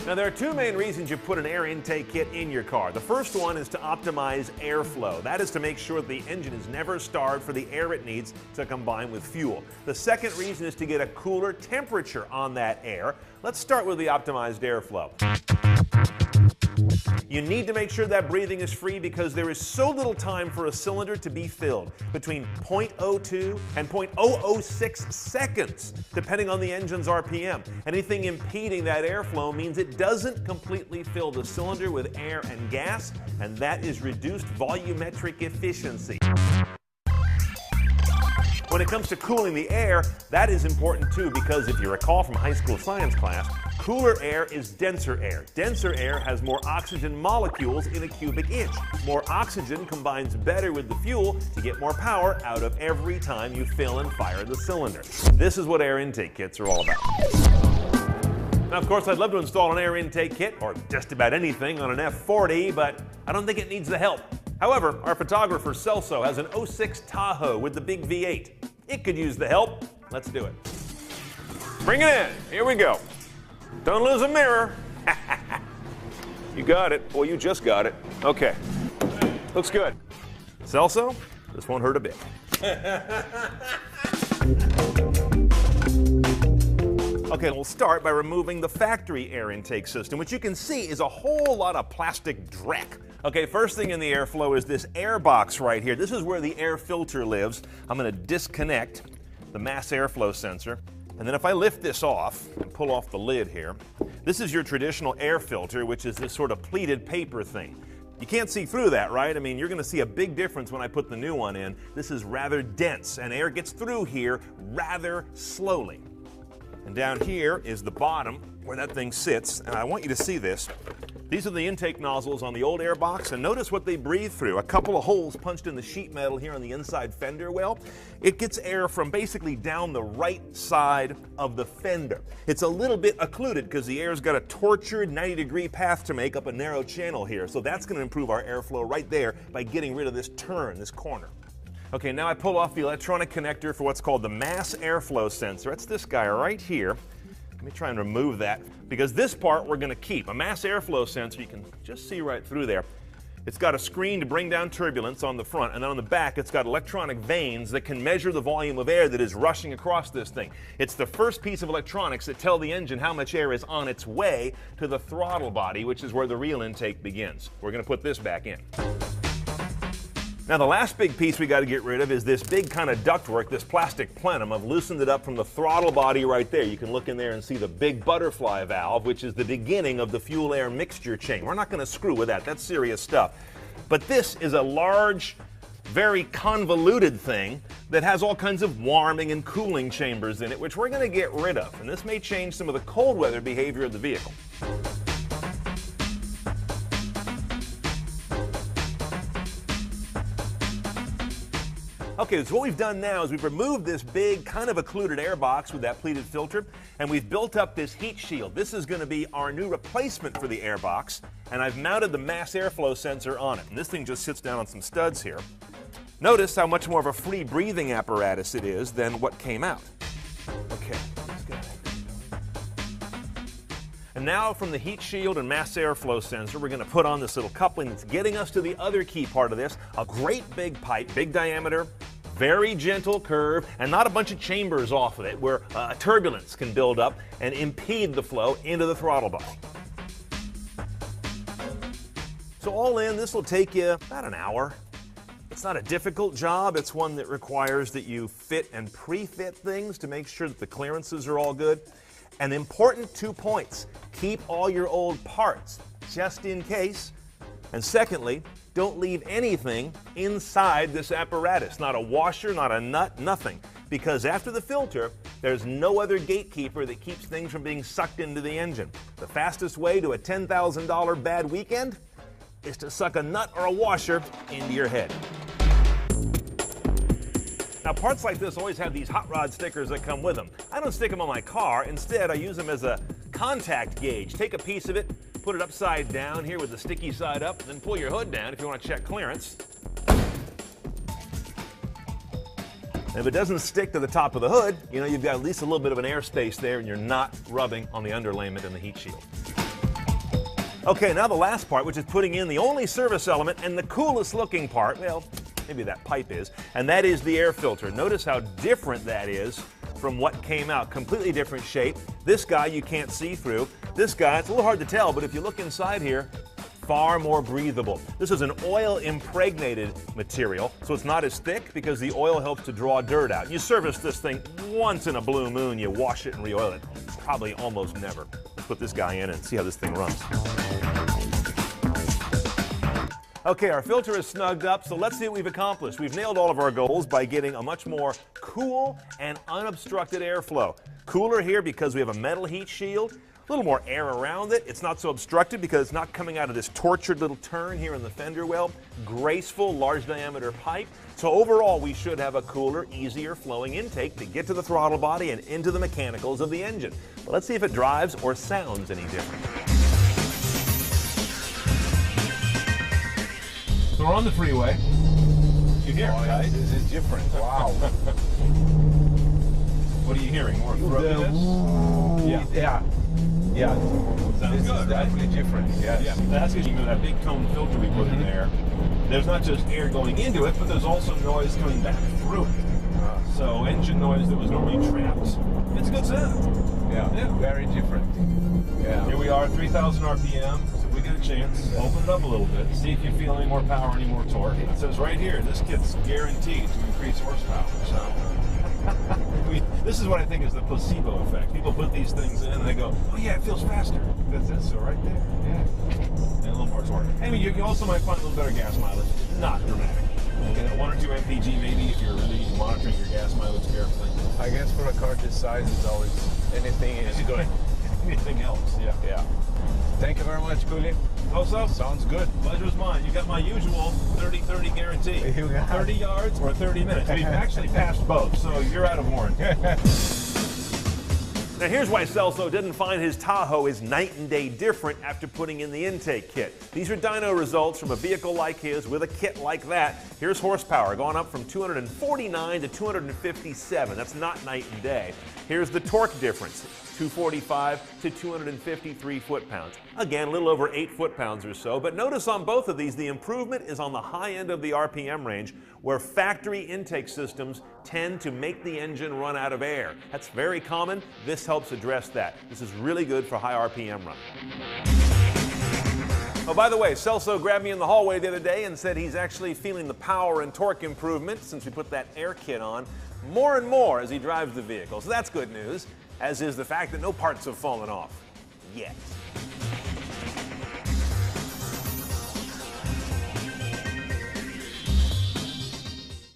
Now, there are two main reasons you put an air intake kit in your car. The first one is to optimize airflow. That is to make sure the engine is never starved for the air it needs to combine with fuel. The second reason is to get a cooler temperature on that air. Let's start with the optimized airflow. You need to make sure that breathing is free because there is so little time for a cylinder to be filled, between 0.02 and 0.006 seconds, depending on the engine's RPM. Anything impeding that airflow means it doesn't completely fill the cylinder with air and gas, and that is reduced volumetric efficiency. When it comes to cooling the air, that is important too, because if you recall from high school science class, cooler air is denser air. Denser air has more oxygen molecules in a cubic inch. More oxygen combines better with the fuel to get more power out of every time you fill and fire the cylinder. This is what air intake kits are all about. Now, of course, I'd love to install an air intake kit, or just about anything, on an F40, but I don't think it needs the help. However, our photographer Celso has an 06 Tahoe with the big V8. It could use the help. Let's do it. Bring it in. Here we go. Don't lose a mirror. You got it. Boy, you just got it. Okay. Looks good. Celso, this won't hurt a bit. Okay, we'll start by removing the factory air intake system, which you can see is a whole lot of plastic dreck. Okay, first thing in the airflow is this air box right here. This is where the air filter lives. I'm going to disconnect the mass airflow sensor. And then if I lift this off and pull off the lid here, this is your traditional air filter, which is this sort of pleated paper thing. You can't see through that, right? I mean, you're going to see a big difference when I put the new one in. This is rather dense, and air gets through here rather slowly. And down here is the bottom where that thing sits, and I want you to see this. These are the intake nozzles on the old air box, and notice what they breathe through. A couple of holes punched in the sheet metal here on the inside fender well. It gets air from basically down the right side of the fender. It's a little bit occluded because the air's got a tortured 90-degree path to make up a narrow channel here, so that's going to improve our airflow right there by getting rid of this turn, this corner. Okay, now I pull off the electronic connector for what's called the mass airflow sensor. That's this guy right here. Let me try and remove that, because this part we're going to keep. A mass airflow sensor, you can just see right through there. It's got a screen to bring down turbulence on the front, and then on the back it's got electronic vanes that can measure the volume of air that is rushing across this thing. It's the first piece of electronics that tell the engine how much air is on its way to the throttle body, which is where the real intake begins. We're going to put this back in. Now, the last big piece we got to get rid of is this big kind of ductwork, this plastic plenum. I've loosened it up from the throttle body right there. You can look in there and see the big butterfly valve, which is the beginning of the fuel-air mixture chain. We're not going to screw with that. That's serious stuff. But this is a large, very convoluted thing that has all kinds of warming and cooling chambers in it, which we're going to get rid of. And this may change some of the cold weather behavior of the vehicle. Okay, so what we've done now is we've removed this big, kind of occluded air box with that pleated filter, and we've built up this heat shield. This is going to be our new replacement for the air box, and I've mounted the mass airflow sensor on it. And this thing just sits down on some studs here. Notice how much more of a free breathing apparatus it is than what came out. Okay, let's go. And now from the heat shield and mass airflow sensor, we're going to put on this little coupling that's getting us to the other key part of this, a great big pipe, big diameter, very gentle curve, and not a bunch of chambers off of it where turbulence can build up and impede the flow into the throttle body. So all in, this will take you about an hour. It's not a difficult job. It's one that requires that you fit and pre-fit things to make sure that the clearances are all good. And important 2 points, keep all your old parts just in case. And secondly, don't leave anything inside this apparatus, not a washer, not a nut, nothing. Because after the filter, there's no other gatekeeper that keeps things from being sucked into the engine. The fastest way to a $10,000 bad weekend is to suck a nut or a washer into your head. Now, parts like this always have these hot rod stickers that come with them. I don't stick them on my car. Instead, I use them as a contact gauge. Take a piece of it, put it upside down here with the sticky side up, then pull your hood down if you want to check clearance. And if it doesn't stick to the top of the hood, you know you've got at least a little bit of an airspace there and you're not rubbing on the underlayment and the heat shield. Okay, now the last part, which is putting in the only service element and the coolest looking part, well, maybe that pipe is, and that is the air filter. Notice how different that is from what came out. Completely different shape. This guy you can't see through. This guy, it's a little hard to tell, but if you look inside here, far more breathable. This is an oil impregnated material, so it's not as thick because the oil helps to draw dirt out. You service this thing once in a blue moon, you wash it and re-oil it. Probably almost never. Let's put this guy in and see how this thing runs. Okay, our filter is snugged up, so let's see what we've accomplished. We've nailed all of our goals by getting a much more cool and unobstructed airflow. Cooler here because we have a metal heat shield. A little more air around it. It's not so obstructed because it's not coming out of this tortured little turn here in the fender well. Graceful, large diameter pipe. So overall, we should have a cooler, easier flowing intake to get to the throttle body and into the mechanicals of the engine. But let's see if it drives or sounds any different. So we're on the freeway. You hear it, right? This is different. Wow. What are you hearing? More throatiness? Yeah. Yeah. Sounds This good, is right? definitely different. Yes. Yeah, that's because that big cone filter we put in there. There's not just air going into it, but there's also noise coming back through it. So engine noise that was normally trapped. It's a good sound. Yeah. Very different. Yeah. Here we are, 3,000 RPM. So if we get a chance, open it up a little bit, see if you feel any more power, any more torque. It says right here, this kit's guaranteed to increase horsepower. So this is what I think is the placebo effect. People put these things in and they go, oh yeah, it feels faster. That's it. So right there, yeah. And a little more torque. I mean, you also might find a little better gas mileage. Not dramatic. Okay, 1 or 2 mpg maybe if you're really monitoring your gas mileage carefully. I guess for a car this size, it's always anything is good. Anything else, yeah. Yeah. Thank you very much, Cooley. Oh, so? Sounds good. Pleasure's mine. You got my usual 30-30 guarantee. You got 30 yards or 30 minutes. We've actually passed both, so you're out of warranty. Now here's why Celso didn't find his Tahoe is night and day different after putting in the intake kit. These are dyno results from a vehicle like his with a kit like that. Here's horsepower going up from 249 to 257. That's not night and day. Here's the torque difference. 245 to 253 foot-pounds. Again, a little over 8 foot-pounds or so, but notice on both of these, the improvement is on the high end of the RPM range, where factory intake systems tend to make the engine run out of air. That's very common. This helps address that. This is really good for high RPM running. Oh, by the way, Celso grabbed me in the hallway the other day and said he's actually feeling the power and torque improvement since we put that air kit on more and more as he drives the vehicle. So that's good news, as is the fact that no parts have fallen off yet.